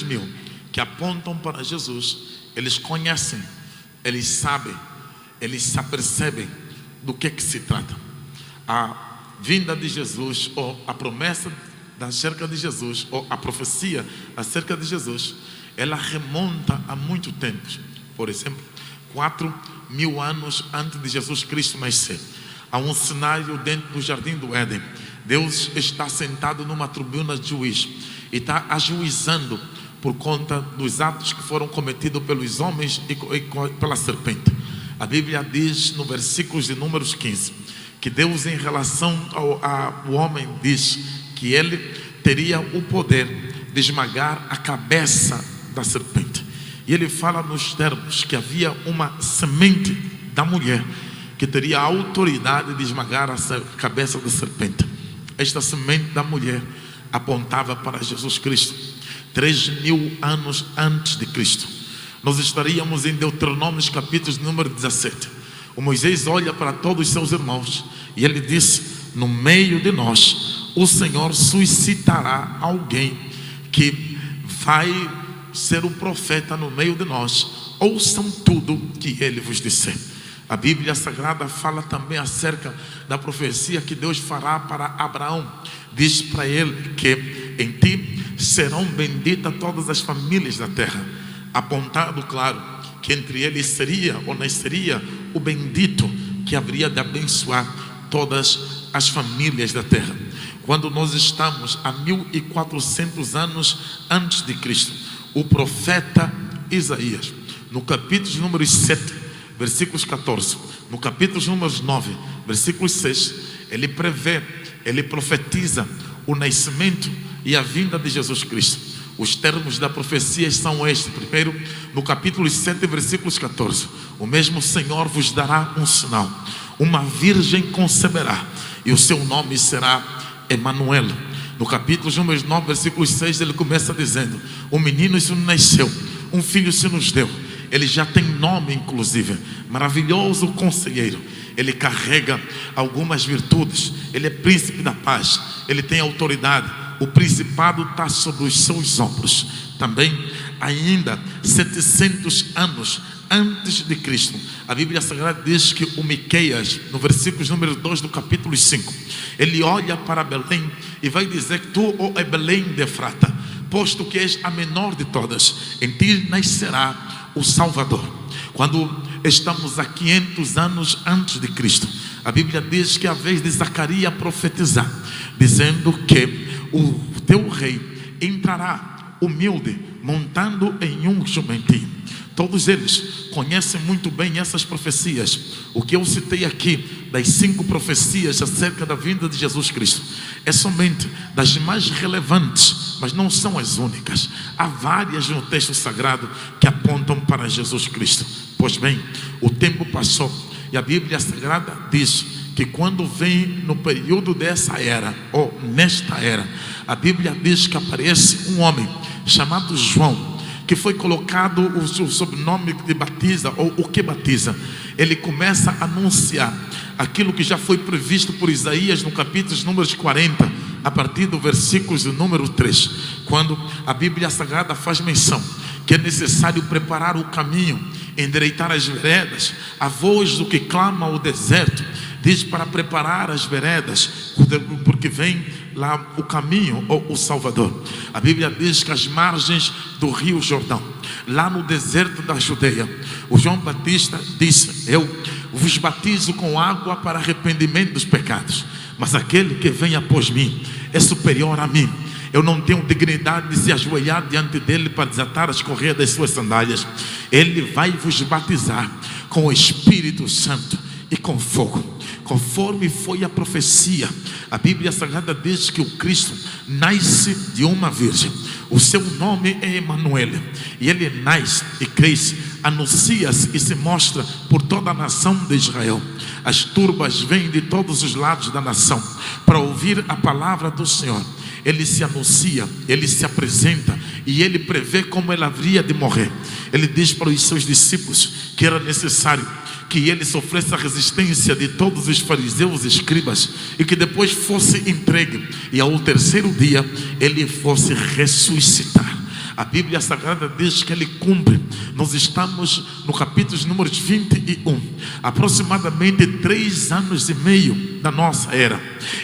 mil que apontam para Jesus, eles conhecem, eles sabem, eles se apercebem do que se trata. A vinda de Jesus, ou a promessa acerca de Jesus, ou a profecia acerca de Jesus, ela remonta a muito tempo. Por exemplo, 4.000 anos antes de Jesus Cristo nascer, há um cenário dentro do jardim do Éden. Deus está sentado numa tribuna de juiz e está ajuizando por conta dos atos que foram cometidos pelos homens e pela serpente. A Bíblia diz no versículo de Números 15 que Deus, em relação ao homem, diz que ele teria o poder de esmagar a cabeça da serpente. E ele fala nos termos que havia uma semente da mulher que teria a autoridade de esmagar a cabeça da serpente. Esta semente da mulher apontava para Jesus Cristo. 3.000 anos antes de Cristo, nós estaríamos em Deuteronômio capítulo número 17. O Moisés olha para todos os seus irmãos e ele disse: no meio de nós o Senhor suscitará alguém que vai ser o profeta no meio de nós. Ouçam tudo que ele vos disser. A Bíblia Sagrada fala também acerca da profecia que Deus fará para Abraão. Diz para ele que em ti serão benditas todas as famílias da terra. Apontado, claro, que entre eles seria ou nasceria o bendito que haveria de abençoar todas as famílias da terra. Quando nós estamos a 1400 anos antes de Cristo, o profeta Isaías, no capítulo número 7, versículos 14, no capítulo número 9, versículo 6, ele prevê, ele profetiza o nascimento e a vinda de Jesus Cristo. Os termos da profecia são estes. Primeiro, no capítulo 7, versículos 14: o mesmo Senhor vos dará um sinal, uma virgem conceberá e o seu nome será Emanuel. No capítulo número 9, versículo 6, ele começa dizendo: um menino se nos nasceu, um filho se nos deu. Ele já tem nome, inclusive, maravilhoso conselheiro. Ele carrega algumas virtudes. Ele é príncipe da paz. Ele tem autoridade. O principado está sobre os seus ombros. Também, ainda 700 anos antes de Cristo, a Bíblia Sagrada diz que o Miqueias, no versículo número 2 do capítulo 5, ele olha para Belém e vai dizer que tu, ó Belém de Efrata, posto que és a menor de todas, em ti nascerá o Salvador. Quando estamos a 500 anos antes de Cristo, a Bíblia diz que é a vez de Zacarias profetizar, dizendo que o teu rei entrará humilde, montando em um jumentinho. Todos eles conhecem muito bem essas profecias. O que eu citei aqui, das 5 profecias acerca da vinda de Jesus Cristo, é somente das mais relevantes, mas não são as únicas. Há várias no texto sagrado que apontam para Jesus Cristo. Pois bem, o tempo passou e a Bíblia Sagrada diz que quando vem no período dessa era, ou nesta era, a Bíblia diz que aparece um homem chamado João, que foi colocado o sobrenome de batiza, ou o que batiza. Ele começa a anunciar aquilo que já foi previsto por Isaías no capítulo número 40, a partir do versículo de número 3, quando a Bíblia Sagrada faz menção que é necessário preparar o caminho, endireitar as veredas. A voz do que clama o deserto diz para preparar as veredas, porque vem lá o caminho, ou o Salvador. A Bíblia diz que as margens do rio Jordão, lá no deserto da Judeia, o João Batista disse: eu vos batizo com água para arrependimento dos pecados, mas aquele que vem após mim é superior a mim. Eu não tenho dignidade de se ajoelhar diante dele para desatar as correias das suas sandálias. Ele vai vos batizar com o Espírito Santo e com fogo. Conforme foi a profecia, a Bíblia Sagrada diz que o Cristo nasce de uma virgem. O seu nome é Emanuel. E ele nasce e cresce, anuncia-se e se mostra por toda a nação de Israel. As turbas vêm de todos os lados da nação para ouvir a palavra do Senhor. Ele se anuncia, ele se apresenta e ele prevê como ele haveria de morrer. Ele diz para os seus discípulos que era necessário que ele sofresse a resistência de todos os fariseus e escribas e que depois fosse entregue e ao terceiro dia ele fosse ressuscitar. A Bíblia Sagrada diz que ele cumpre. Nós estamos no capítulo número 21, aproximadamente 3 anos e meio da nossa era.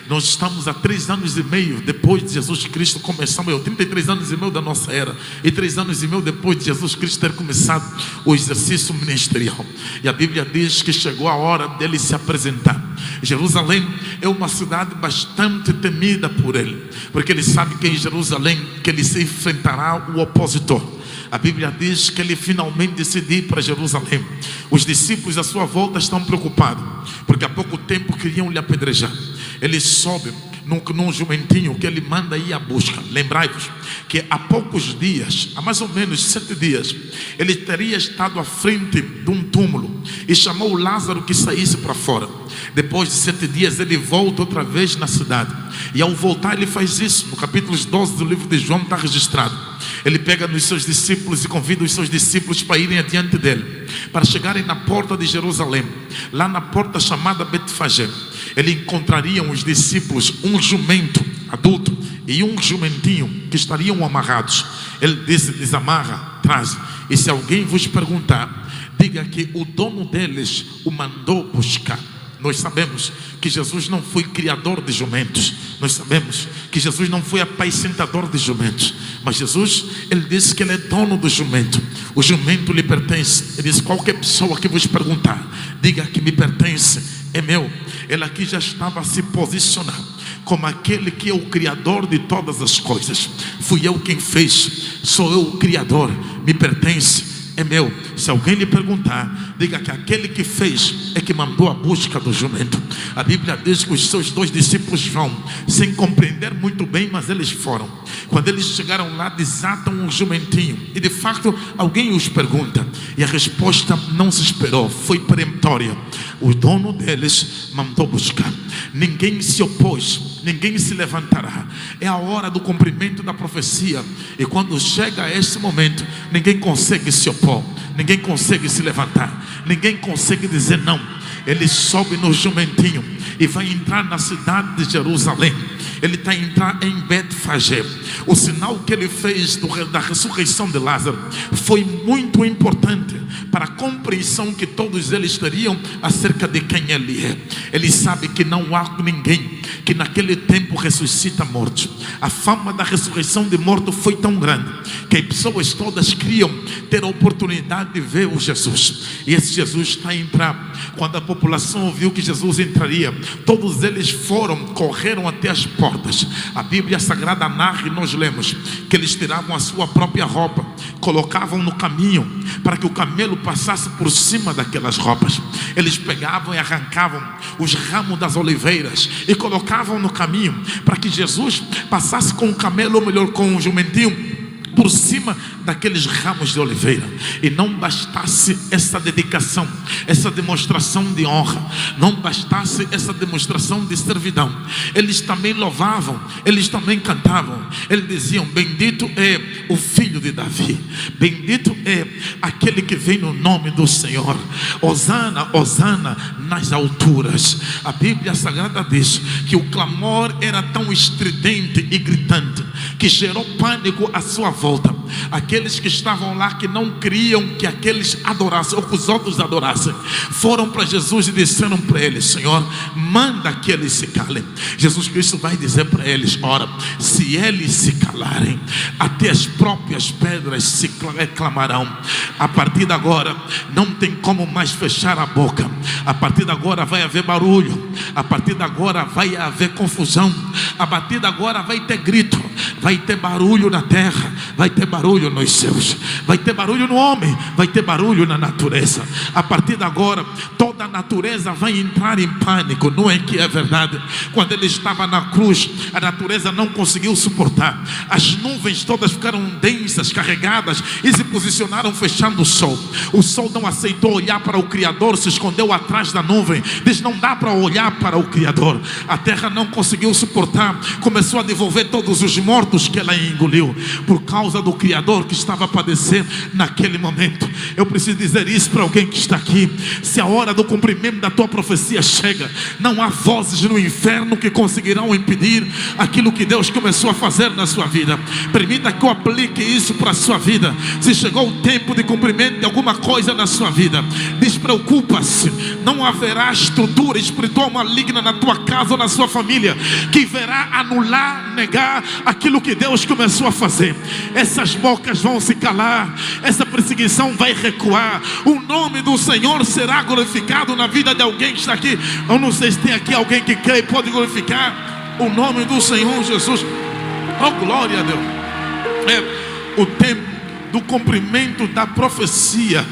Nós estamos há 3 anos e meio depois de Jesus Cristo começar, 33 anos e meio da nossa era, e 3 anos e meio depois de Jesus Cristo ter começado o exercício ministerial. E a Bíblia diz que chegou a hora dele se apresentar. Jerusalém é uma cidade bastante temida por ele, porque ele sabe que é em Jerusalém que ele se enfrentará o opositor. A Bíblia diz que ele finalmente decidiu ir para Jerusalém. Os discípulos à sua volta estão preocupados, porque há pouco tempo queriam lhe apedrejar. Ele sobe num jumentinho que ele manda ir à busca. Lembrai-vos que há poucos dias, há mais ou menos 7 dias, ele teria estado à frente de um túmulo e chamou Lázaro que saísse para fora. Depois de 7 dias ele volta outra vez na cidade, e ao voltar ele faz isso. No capítulo 12 do livro de João está registrado. Ele pega nos seus discípulos e convida os seus discípulos para irem adiante dele, para chegarem na porta de Jerusalém. Lá na porta chamada Betfagé, ele encontraria os discípulos, um jumento adulto e um jumentinho que estariam amarrados. Ele disse: desamarra, traz, e se alguém vos perguntar, diga que o dono deles o mandou buscar. Nós sabemos que Jesus não foi criador de jumentos. Nós sabemos que Jesus não foi apacentador de jumentos. Mas Jesus, ele disse que ele é dono do jumento. O jumento lhe pertence. Ele disse: qualquer pessoa que vos perguntar, diga que me pertence, é meu. Ele aqui já estava a se posicionar como aquele que é o criador de todas as coisas. Fui eu quem fez, sou eu o criador, me pertence, é meu. Se alguém lhe perguntar, diga que aquele que fez é que mandou a busca do jumento. A Bíblia diz que os seus 2 discípulos vão, sem compreender muito bem, mas eles foram. Quando eles chegaram lá, desatam um jumentinho, e de fato alguém os pergunta, e a resposta não se esperou, foi peremptória: o dono deles mandou buscar. Ninguém se opôs, ninguém se levantará. É a hora do cumprimento da profecia, e quando chega a esse momento, ninguém consegue se opor, ninguém consegue se levantar, ninguém consegue dizer não. Ele sobe no jumentinho e vai entrar na cidade de Jerusalém. Ele está a entrar em Betfagé. O sinal que ele fez da ressurreição de Lázaro foi muito importante para a compreensão que todos eles teriam acerca de quem ele é. Ele sabe que não há ninguém que naquele tempo ressuscita mortos. A fama da ressurreição de mortos foi tão grande que as pessoas todas queriam ter a oportunidade de ver o Jesus. E esse Jesus está a entrar. Quando a população ouviu que Jesus entraria, todos eles correram até as portas. A Bíblia Sagrada narra, e nós lemos, que eles tiravam a sua própria roupa, colocavam no caminho, para que o camelo passasse por cima daquelas roupas. Eles pegavam e arrancavam os ramos das oliveiras e colocavam no caminho, para que Jesus passasse com o camelo, ou melhor, com o jumentinho, por cima daqueles ramos de oliveira. E não bastasse essa dedicação, essa demonstração de honra, não bastasse essa demonstração de servidão, eles também louvavam, eles também cantavam. Eles diziam: bendito é o filho de Davi, bendito é aquele que vem no nome do Senhor, Hosana, Hosana nas alturas. A Bíblia Sagrada diz que o clamor era tão estridente e gritante que gerou pânico à sua volta. Aqueles que estavam lá, que não queriam que aqueles adorassem, ou que os outros adorassem, foram para Jesus e disseram para ele: Senhor, manda que eles se calem. Jesus Cristo vai dizer para eles: ora, se eles se calarem, até as próprias pedras se clamarão. A partir de agora não tem como mais fechar a boca. A partir de agora vai haver barulho, a partir de agora vai haver confusão, a partir de agora vai ter grito, vai ter barulho na terra, vai ter barulho nos céus, vai ter barulho no homem, vai ter barulho na natureza. A partir de agora toda a natureza vai entrar em pânico. Não é que é verdade? Quando ele estava na cruz, a natureza não conseguiu suportar. As nuvens todas ficaram densas, carregadas, e se posicionaram fechando o sol. O sol não aceitou olhar para o Criador, se escondeu atrás da nuvem. Diz: não dá para olhar para o Criador. A terra não conseguiu suportar, começou a devolver todos os mortos que ela engoliu. Por causa causa do Criador que estava a padecer naquele momento. Eu preciso dizer isso para alguém que está aqui. Se a hora do cumprimento da tua profecia chega, não há vozes no inferno que conseguirão impedir aquilo que Deus começou a fazer na sua vida. Permita que eu aplique isso para a sua vida. Se chegou o tempo de cumprimento de alguma coisa na sua vida, despreocupa-se. Não haverá estrutura espiritual maligna na tua casa ou na sua família que verá anular, negar aquilo que Deus começou a fazer. Essas bocas vão se calar, essa perseguição vai recuar, o nome do Senhor será glorificado na vida de alguém que está aqui. Eu não sei se tem aqui alguém que crê e pode glorificar o nome do Senhor Jesus. Oh, glória a Deus. É o tempo do cumprimento da profecia.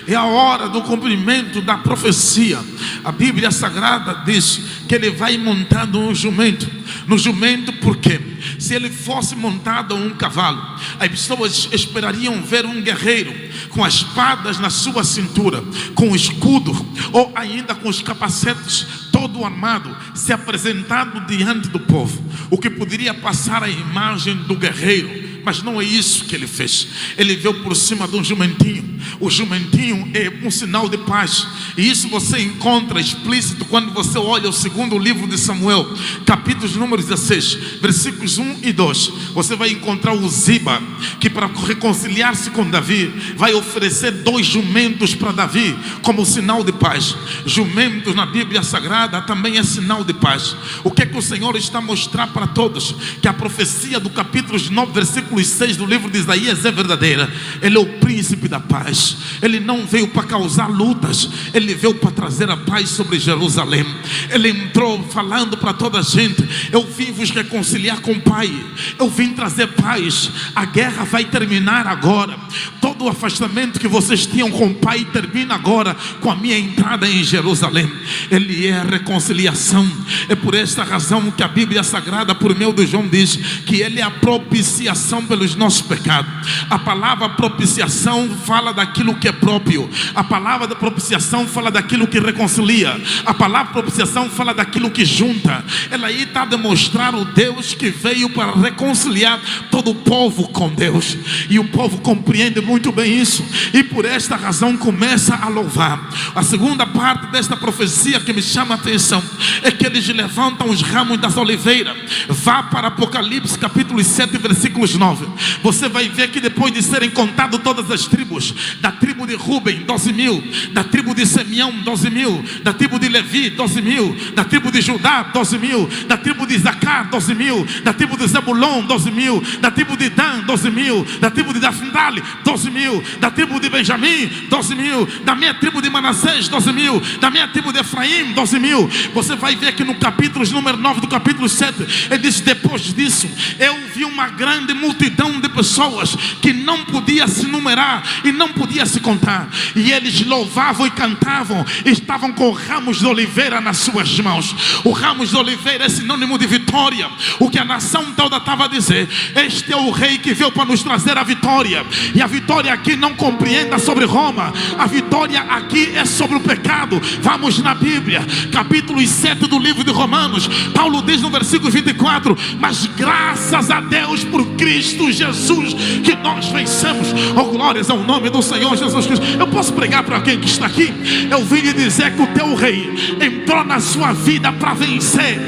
É a hora do cumprimento da profecia. A Bíblia Sagrada diz que ele vai montado um jumento. No jumento, por quê? Se ele fosse montado um cavalo, as pessoas esperariam ver um guerreiro com as espadas na sua cintura, com o escudo, ou ainda com os capacetes todo armado, se apresentando diante do povo, o que poderia passar a imagem do guerreiro. Mas não é isso que ele fez. Ele veio por cima de um jumentinho. O jumentinho é um sinal de paz. E isso você encontra explícito quando você olha o segundo livro de Samuel, capítulos número 16, versículos 1 e 2. Você vai encontrar o Ziba, que para reconciliar-se com Davi, vai oferecer 2 jumentos para Davi, como sinal de paz. Jumentos na Bíblia Sagrada também é sinal de paz. O que é que o Senhor está a mostrar para todos? Que a profecia do capítulo 9, versículo 6 do livro de Isaías é verdadeira. Ele é o príncipe da paz. Ele não veio para causar lutas, ele veio para trazer a paz sobre Jerusalém. Ele entrou falando para toda a gente: eu vim vos reconciliar com o Pai, eu vim trazer paz. A guerra vai terminar agora. Todo o afastamento que vocês tinham com o Pai termina agora com a minha entrada em Jerusalém. Ele é a reconciliação. É por esta razão que a Bíblia Sagrada, por meio de João, diz que ele é a propiciação pelos nossos pecados. A palavra propiciação fala daquilo que é próprio. A palavra da propiciação fala daquilo que reconcilia. A palavra propiciação fala daquilo que junta. Ela aí está a demonstrar o Deus que veio para reconciliar todo o povo com Deus. E o povo compreende muito bem isso, e por esta razão começa a louvar. A segunda parte desta profecia que me chama a atenção é que eles levantam os ramos das oliveiras. Vá para Apocalipse capítulo 7, versículos 9. Você vai ver que depois de serem contadas todas as tribos, da tribo de Ruben 12.000, da tribo de Simeão 12.000, da tribo de Levi 12.000, da tribo de Judá 12.000, da tribo de Isacar 12.000, da tribo de Zebulon 12.000, da tribo de Dan 12.000, da tribo de Dafndali 12.000, da tribo de Benjamim 12.000, da minha tribo de Manassés 12.000, da minha tribo de Efraim 12.000. Você vai ver que no capítulo número 9 do capítulo 7, ele diz: depois disso eu vi uma grande multidão de pessoas que não podia se numerar e não podia se contar, e eles louvavam e cantavam, estavam com ramos de oliveira nas suas mãos. O ramos de oliveira é sinônimo de vitória. O que a nação toda estava a dizer: este é o rei que veio para nos trazer a vitória. E a vitória aqui não compreenda sobre Roma, a vitória aqui é sobre o pecado. Vamos na Bíblia, capítulo 7 do livro de Romanos. Paulo diz no versículo 24: mas graças a Deus por Cristo Jesus que nós vencemos. Oh, glórias ao nome do Senhor Jesus Cristo. Eu posso pregar para alguém que está aqui? Eu vim lhe dizer que o teu rei entrou na sua vida para vencer.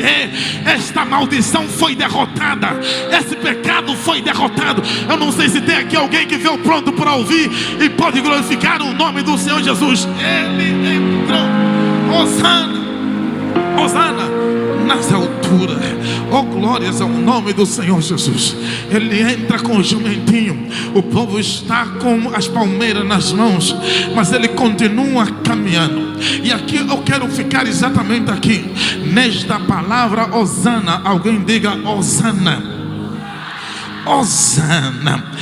Esta maldição foi derrotada, esse pecado foi derrotado. Eu não sei se tem aqui alguém que veio pronto para ouvir e pode glorificar o nome do Senhor Jesus. Ele entrou. Hosana, Hosana nas alturas. Oh, glórias ao nome do Senhor Jesus. Ele entra com o jumentinho. O povo está com as palmeiras nas mãos, mas ele continua caminhando. E aqui eu quero ficar exatamente aqui, nesta palavra Hosana. Alguém diga Hosana. Hosana.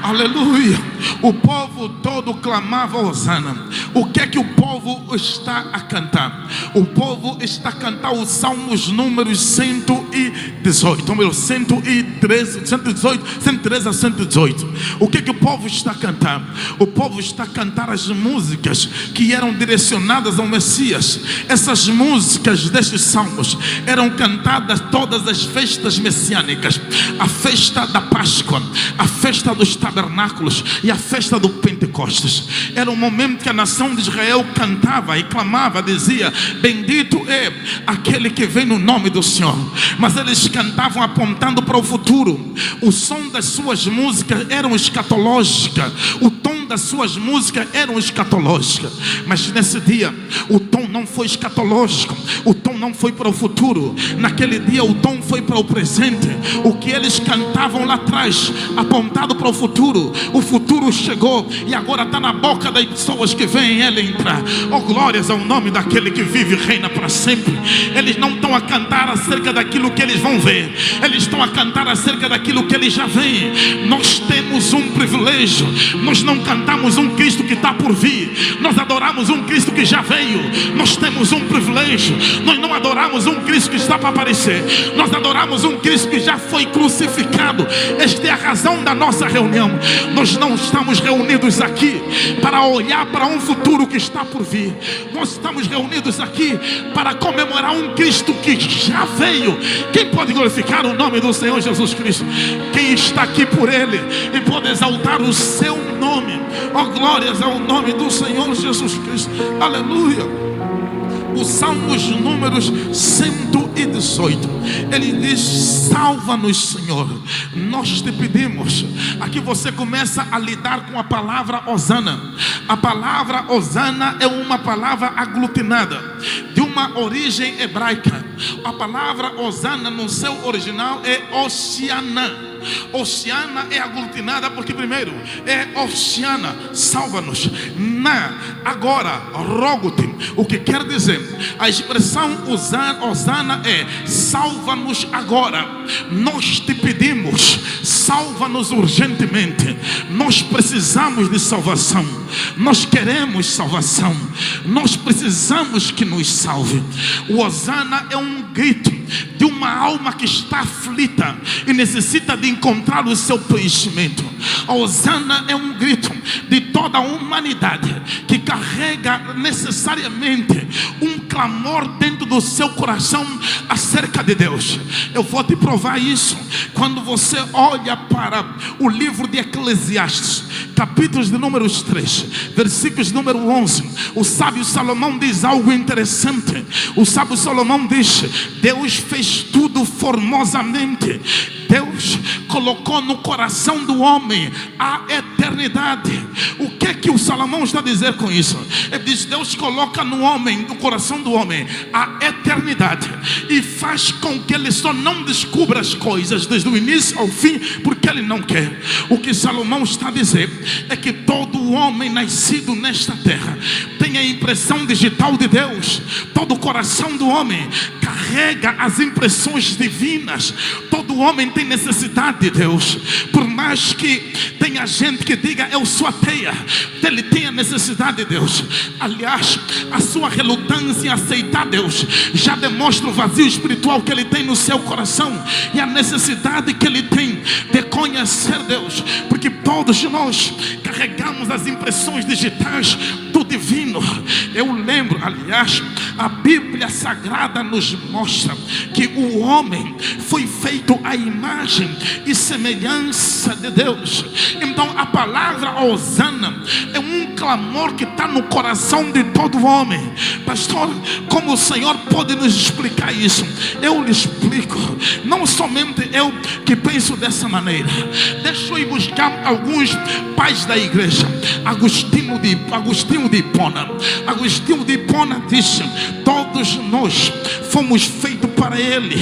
Aleluia. o povo todo clamava Hosana. O que é que o povo está a cantar? O povo está a cantar os Salmos números 118, número 113, 118, 113 a 118. O que é que o povo está a cantar? O povo está a cantar as músicas que eram direcionadas ao Messias. Essas músicas destes salmos eram cantadas todas as festas messiânicas: a festa da Páscoa, a festa dos tabernáculos e a festa do Pentecostes. Era um momento que a nação de Israel cantava e clamava, dizia: bendito é aquele que vem no nome do Senhor. Mas eles cantavam apontando para o futuro. O som das suas músicas eram escatológica, o tom das suas músicas eram escatológicas. Mas nesse dia o tom não foi escatológico, o tom não foi para o futuro. Naquele dia o tom foi para o presente. O que eles cantavam lá atrás, apontado para o futuro chegou e agora está na boca das pessoas que veem ele entrar. Oh, glórias ao nome daquele que vive e reina para sempre. Eles não estão a cantar acerca daquilo que eles vão ver, eles estão a cantar acerca daquilo que eles já veem. Nós temos um privilégio. Nós não cantamos um Cristo que está por vir, nós adoramos um Cristo que já veio. Nós temos um privilégio. Nós não adoramos um Cristo que está para aparecer, nós adoramos um Cristo que já foi crucificado. Esta é a razão da nossa reunião. Nós não estamos reunidos aqui para olhar para um futuro que está por vir. Nós estamos reunidos aqui para comemorar um Cristo que já veio. Quem pode glorificar o nome do Senhor Jesus Cristo? Quem está aqui por Ele e pode exaltar o seu nome? Oh, glórias ao nome do Senhor Jesus Cristo. Aleluia. Os Salmos números 118, ele diz: salva-nos, Senhor, nós te pedimos. Aqui você começa a lidar com a palavra Hosana. A palavra Hosana é uma palavra aglutinada, de uma origem hebraica. A palavra Hosana no seu original é Oceana. Oceana é aglutinada porque primeiro é Oceana, salva-nos. Na, agora, rogo-te. O que quer dizer? A expressão Hosana é salva-nos agora. Nós te pedimos, salva-nos urgentemente. Nós precisamos de salvação. Nós queremos salvação. Nós precisamos que nos salve. O Hosana é um grito de uma alma que está aflita e necessita de encontrar o seu preenchimento. A Hosana é um grito de toda a humanidade que carrega necessariamente um clamor dentro do seu coração acerca de Deus. Eu vou te provar isso quando você olha para o livro de Eclesiastes, capítulos de números 3, versículos de número 11. O sábio Salomão diz algo interessante. O sábio Salomão diz: Deus fez tudo formosamente. Deus colocou no coração do homem a eternidade. O que é que o Salomão está a dizer com isso? Ele diz: Deus coloca no homem, no coração do homem, a eternidade e faz com que ele só não descubra as coisas desde o início ao fim, porque ele não quer. O que Salomão está a dizer é que todo homem nascido nesta terra tem a impressão digital de Deus. Todo o coração do homem carrega as impressões divinas. Todo homem tem necessidade de Deus. Por mais que tenha gente que diga: eu sou ateia, ele tem a necessidade de Deus. Aliás, a sua relutância em aceitar Deus já demonstra o vazio espiritual que ele tem no seu coração e a necessidade que ele tem de conhecer Deus, porque todos nós carregamos as impressões digitais do divino. Eu lembro, aliás, a Bíblia Sagrada nos mostra que o homem foi feito à imagem e semelhança de Deus. Então a palavra Hosana é um clamor que está no coração de todo homem. Pastor, como o Senhor pode nos explicar isso? Eu lhe explico. Não somente eu que penso dessa maneira. Deixa eu ir buscar alguns pais da igreja. Agostinho de Hipona. Agostinho de Hipona disse: todos nós fomos feitos para Ele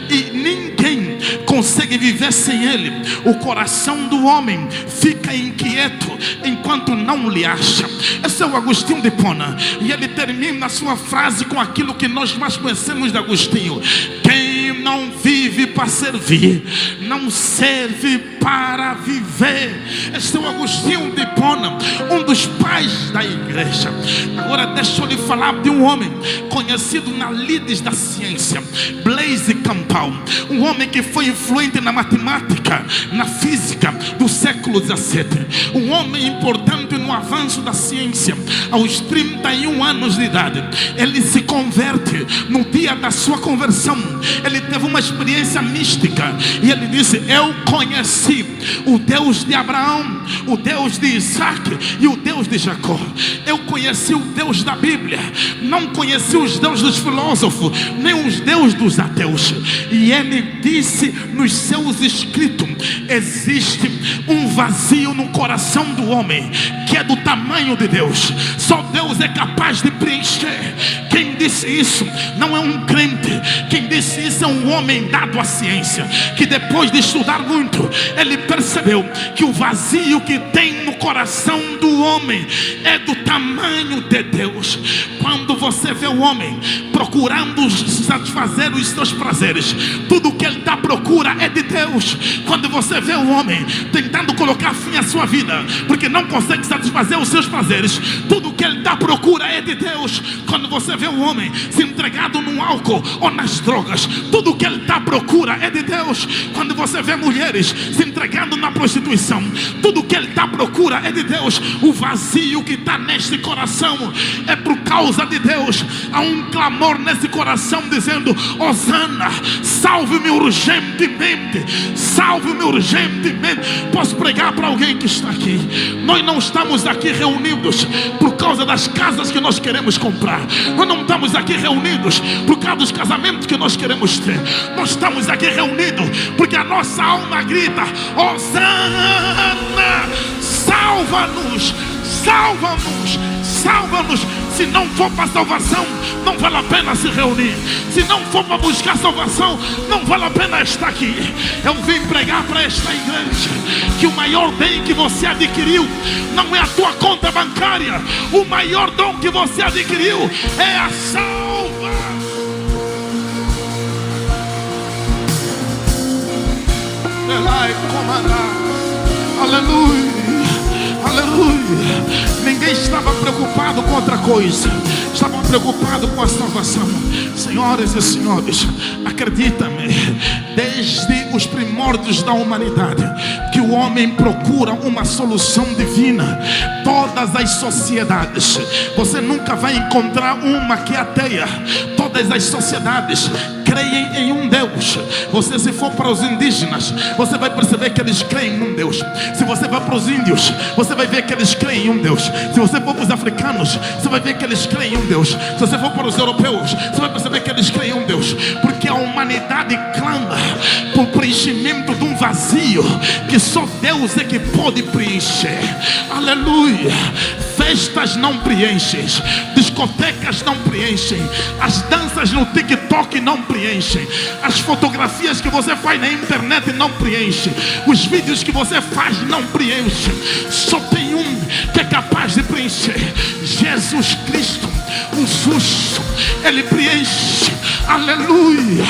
e ninguém consegue viver sem Ele. O coração do homem fica inquieto enquanto não lhe acha. Esse é o Agostinho de Hipona, e ele termina a sua frase com aquilo que nós mais conhecemos de Agostinho: quem não vive vive para servir, não serve para viver. Este é o Agostinho de Hipona, um dos pais da igreja. Agora deixa eu lhe falar de um homem conhecido na lides da ciência, Blaise Campbell, um homem que foi influente na matemática, na física do século XVII, um homem importante no avanço da ciência. Aos 31 anos de idade, ele se converte. No dia da sua conversão, ele teve uma experiência mística e ele disse: eu conheci o Deus de Abraão, o Deus de Isaac e o Deus de Jacó. Eu conheci o Deus da Bíblia, não conheci os deuses dos filósofos, nem os deuses dos ateus. E ele disse nos seus escritos: existe um vazio no coração do homem que é do tamanho de Deus. Só Deus é capaz de preencher. Quem disse isso não é um crente. Quem disse isso é um homem dado à ciência, que depois de estudar muito, ele percebeu que o vazio que tem no coração do homem é do tamanho de Deus. Quando você vê o homem procurando satisfazer os seus prazeres, tudo que ele está à procura é de Deus. Quando você vê o homem tentando colocar fim à sua vida porque não consegue satisfazer os seus prazeres, tudo que ele está à procura é de Deus. Quando você vê o homem se entregado no álcool ou nas drogas, tudo que ele está à procura é de Deus. Quando você vê mulheres se entregando na prostituição, tudo que ele está à procura é de Deus. O vazio que está neste coração é por causa de Deus. Há um clamor nesse coração dizendo: Hosana, salve-me urgentemente, salve-me urgentemente. Posso pregar para alguém que está aqui? Nós não estamos aqui reunidos por causa das casas que nós queremos comprar. Nós não estamos aqui reunidos por causa dos casamentos que nós queremos ter. Nós estamos aqui reunidos porque a nossa alma grita: Hosana, salva-nos, salva-nos, salva-nos. Se não for para salvação, não vale a pena se reunir. Se não for para buscar salvação, não vale a pena estar aqui. Eu vim pregar para esta igreja que o maior bem que você adquiriu não é a tua conta bancária. O maior dom que você adquiriu é a salvação. Aleluia. Aleluia. Ninguém estava preocupado com outra coisa, estavam preocupados com a salvação. Senhoras e senhores, acredita-me, desde os primórdios da humanidade que o homem procura uma solução divina. Todas as sociedades, você nunca vai encontrar uma que é ateia. Todas as sociedades creem em um Deus. Você, se for para os indígenas, você vai perceber que eles creem em um Deus. Se você vai para os índios, você vai ver que eles creem em um Deus. Se você for para os africanos, você vai ver que eles creem em um Deus. Se você for para os europeus, você vai perceber que eles creem em um Deus. Porque a humanidade clama por preenchimento de um vazio que só Deus é que pode preencher. Aleluia. Festas não preenchem, discotecas não preenchem, as danças no TikTok não preenchem, as fotografias que você faz na internet não preenchem, os vídeos que você faz não preenchem. Só tem um que é capaz de preencher: Jesus Cristo, o justo. Ele preenche. Aleluia.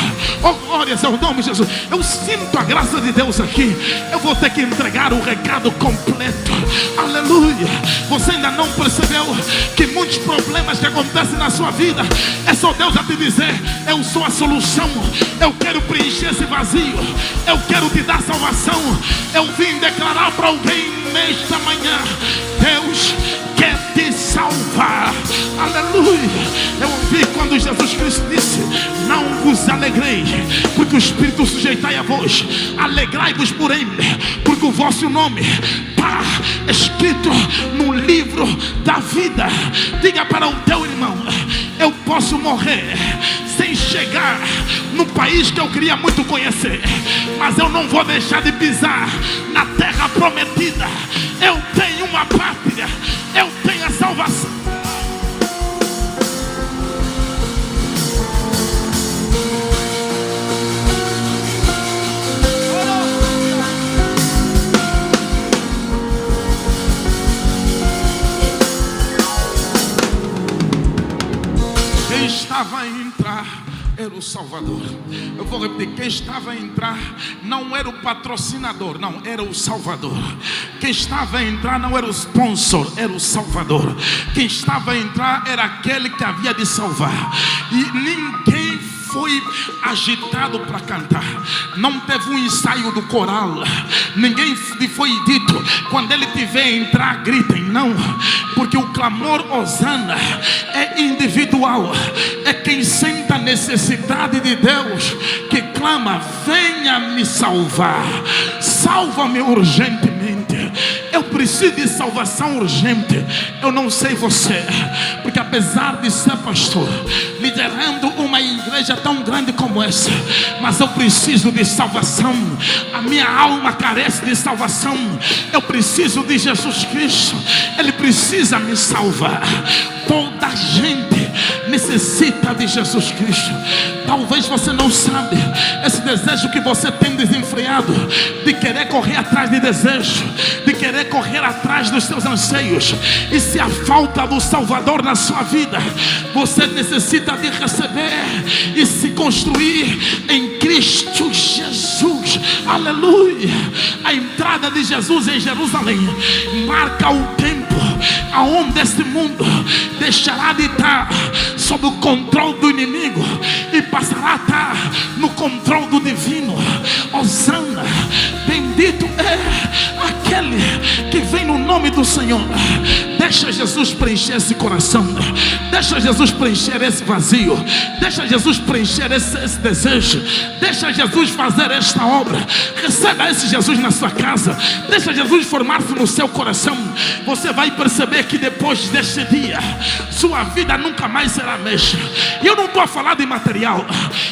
Oh, glórias ao nome de Jesus. Eu sinto a graça de Deus aqui. Eu vou ter que entregar o recado completo. Aleluia. Você ainda não percebeu que muitos problemas que acontecem na sua vida é só Deus a te dizer: eu sou a solução. Eu quero preencher esse vazio. Eu quero te dar salvação. Eu vim declarar para alguém nesta manhã: Deus quer te salvar. Aleluia. Eu ouvi quando Jesus Cristo disse: não vos alegrei porque o Espírito sujeitai a vós, alegrai-vos porém porque o vosso nome está escrito no livro da vida. Diga para o teu irmão: eu posso morrer sem chegar no país que eu queria muito conhecer, mas eu não vou deixar de pisar na terra prometida. Eu tenho uma pátria, eu tenho a salvação. Estava a entrar era o Salvador. Eu vou repetir: quem estava a entrar não era o patrocinador, não, era o Salvador. Quem estava a entrar não era o sponsor, era o Salvador. Quem estava a entrar era aquele que havia de salvar. E ninguém foi agitado para cantar, não teve um ensaio do coral, ninguém lhe foi dito: quando ele tiver entrar, gritem. Não, porque o clamor Hosana é individual, é quem sente a necessidade de Deus que clama: venha me salvar, salva-me urgentemente. Eu preciso de salvação urgente. Eu não sei você, porque apesar de ser pastor, liderando uma igreja tão grande como essa, mas eu preciso de salvação. A minha alma carece de salvação. Eu preciso de Jesus Cristo. Ele precisa me salvar. Toda gente necessita de Jesus Cristo. Talvez você não sabe esse desejo que você tem desenfreado, de querer correr atrás de desejo, de querer correr atrás dos seus anseios. E se a falta do Salvador na sua vida, você necessita de receber e se construir em Cristo Jesus. Aleluia. A entrada de Jesus em Jerusalém marca o tempo aonde este mundo deixará de estar sob o controle do inimigo e passará a estar no controle do divino. Hosana, bendito é aquele que vem no nome do Senhor. Deixa Jesus preencher esse coração, deixa Jesus preencher esse vazio, deixa Jesus preencher esse desejo, deixa Jesus fazer esta obra. Receba esse Jesus na sua casa, deixa Jesus formar-se no seu coração. Você vai perceber que depois deste dia, sua vida nunca mais será a mesma. E eu não estou a falar de material,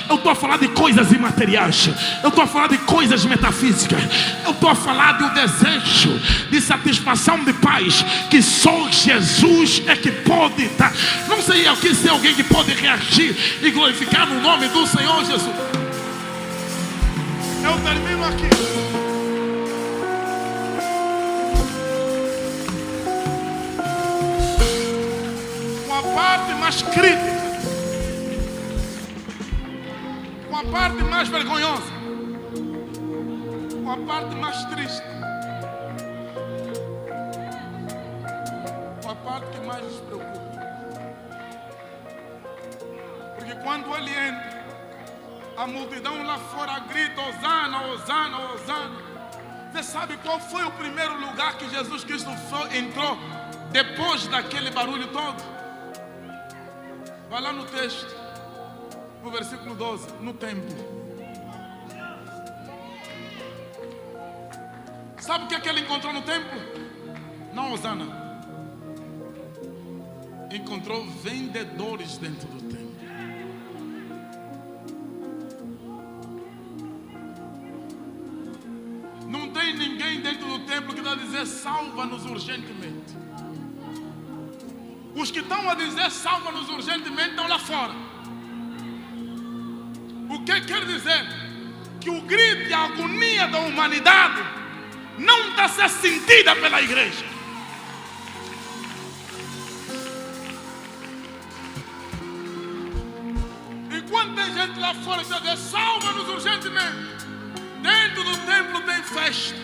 eu estou a falar de coisas imateriais, eu estou a falar de coisas metafísicas, eu estou a falar de um desejo de satisfação de paz que só Jesus é que pode dar. Não sei aqui se é alguém que pode reagir e glorificar no nome do Senhor Jesus. Eu termino aqui. Com a parte mais crítica, com a parte mais vergonhosa, com a parte mais triste, com a parte que mais nos preocupa. Porque quando ele entra, a multidão lá fora grita: Hosana, Hosana, Hosana. Você sabe qual foi o primeiro lugar que Jesus Cristo entrou depois daquele barulho todo? Vai lá no texto, no versículo 12, no templo. Sabe o que é que ele encontrou no templo? Não Hosana. Encontrou vendedores dentro do templo. Não tem ninguém dentro do templo que vai dizer: salva-nos urgentemente. Os que estão a dizer salva-nos urgentemente estão lá fora. O que quer dizer? Que o grito e a agonia da humanidade não está a ser sentida pela igreja. Enquanto tem gente lá fora que está dizendo salva-nos urgentemente, dentro do templo tem festa.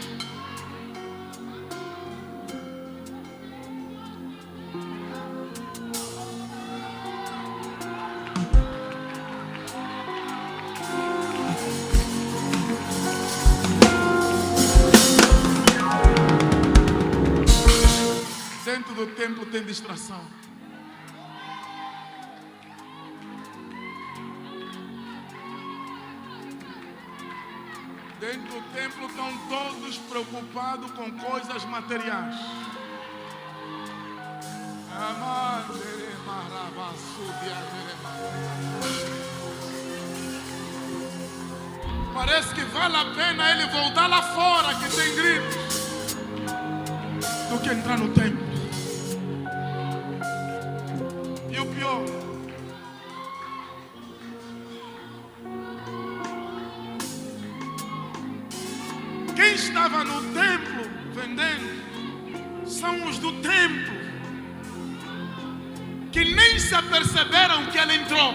Dentro do templo tem distração. Dentro do templo estão todos preocupados com coisas materiais. Parece que vale a pena ele voltar lá fora, que tem gritos, do que entrar no templo. E o pior, quem estava no templo vendendo são os do templo, que nem se aperceberam que ele entrou.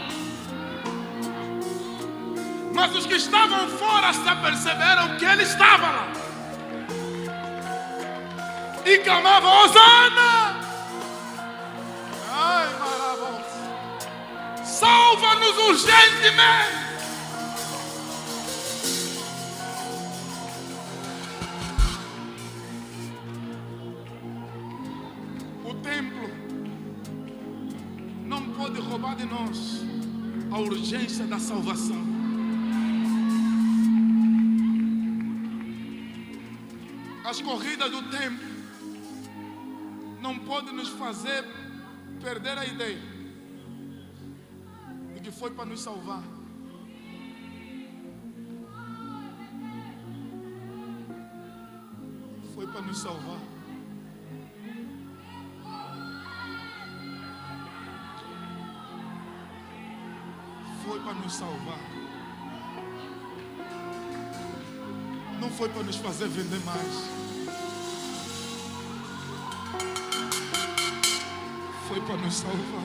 Mas os que estavam fora se aperceberam que ele estava lá. E clamavam: Hosana! Ai, maravilhoso! Salva-nos urgentemente! O templo não pode roubar de nós a urgência da salvação. As corridas do tempo não podem nos fazer perder a ideia de que foi para nos salvar. Foi para nos salvar. Foi para nos salvar. Não foi para nos fazer vender mais. Foi para nos salvar.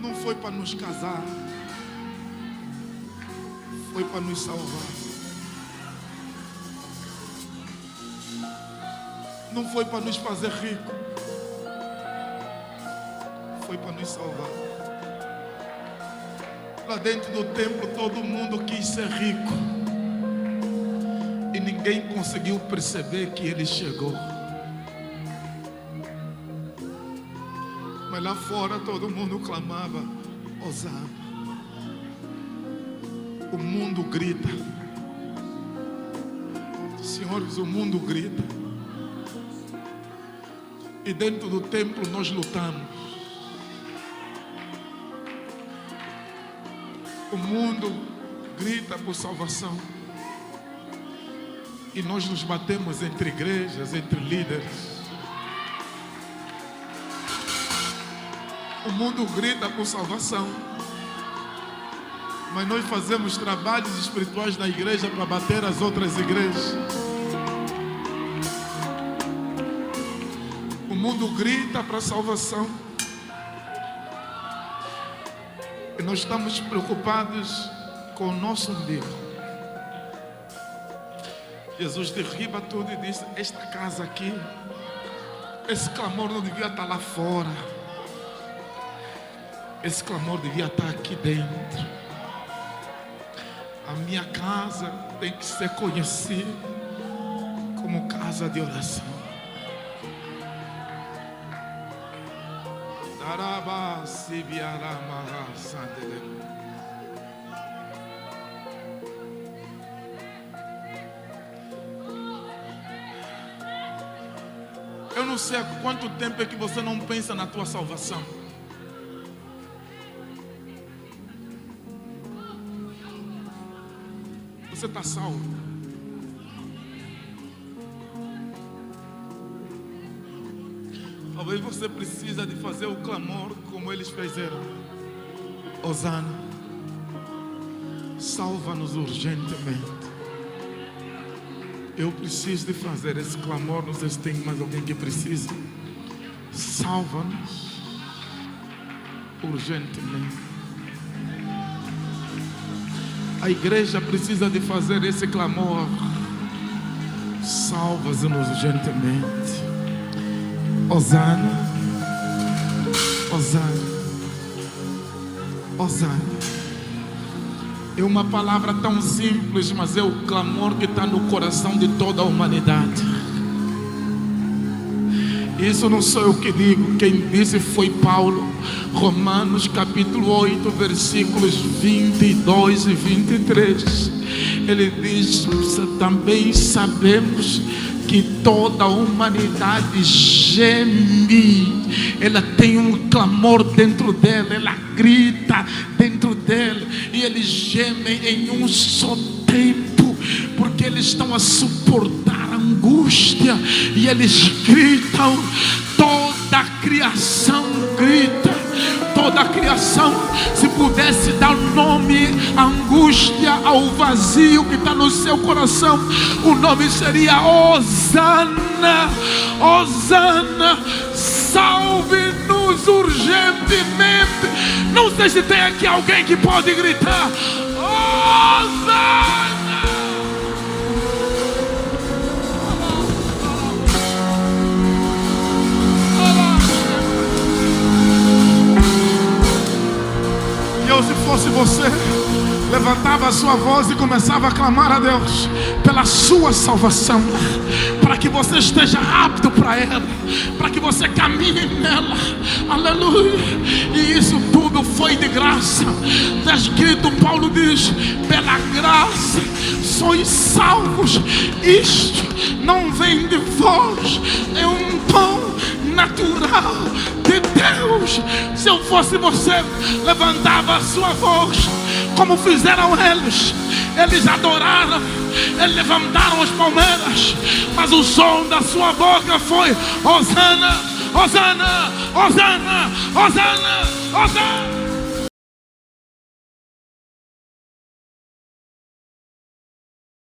Não foi para nos casar. Foi para nos salvar. Não foi para nos fazer rico. Foi para nos salvar. Lá dentro do templo todo mundo quis ser rico. E ninguém conseguiu perceber que ele chegou. Mas lá fora todo mundo clamava: Hosana. O mundo grita. Senhores, o mundo grita. E dentro do templo nós lutamos. O mundo grita por salvação. E nós nos batemos entre igrejas, entre líderes. O mundo grita por salvação. Mas nós fazemos trabalhos espirituais na igreja para bater as outras igrejas. O mundo grita para a salvação. E nós estamos preocupados com o nosso umbigo. Jesus derriba tudo e diz: esta casa aqui, esse clamor não devia estar lá fora. Esse clamor devia estar aqui dentro. A minha casa tem que ser conhecida como casa de oração. Eu não sei há quanto tempo é que você não pensa na tua salvação. Você está salvo. Talvez você precisa de fazer o clamor como eles fizeram. Hosana, salva-nos urgentemente. Eu preciso de fazer esse clamor. Não sei se tem mais alguém que precisa. Salva-nos urgentemente. A igreja precisa de fazer esse clamor. Salva-nos urgentemente. Hosana, Hosana, Hosana. É uma palavra tão simples, mas é o clamor que está no coração de toda a humanidade. Isso não sou eu que digo, quem disse foi Paulo. Romanos capítulo 8, versículos 22 e 23. Ele diz: também sabemos que toda a humanidade geme. Ela tem um clamor dentro dela, ela grita dentro dela, e eles gemem em um só tempo, porque eles estão a suportar a angústia, e eles gritam. Toda a criação grita. Toda a criação, se pudesse dar nome à angústia, ao vazio que está no seu coração, o nome seria Hosana. Hosana. salve-nos urgentemente. Não sei se tem aqui alguém que pode gritar: Hosana! Eu, se fosse você, levantava a sua voz e começava a clamar a Deus pela sua salvação, para que você esteja apto para ela, para que você caminhe nela. Aleluia. E isso tudo foi de graça. Está escrito, Paulo diz: pela graça sois salvos. Isto não vem de vós, é um dom natural de Deus. Se eu fosse você, levantava a sua voz como fizeram eles. Eles adoraram, eles levantaram as palmeiras, mas o som da sua boca foi: Hosana, Hosana, Hosana, Hosana, Hosana.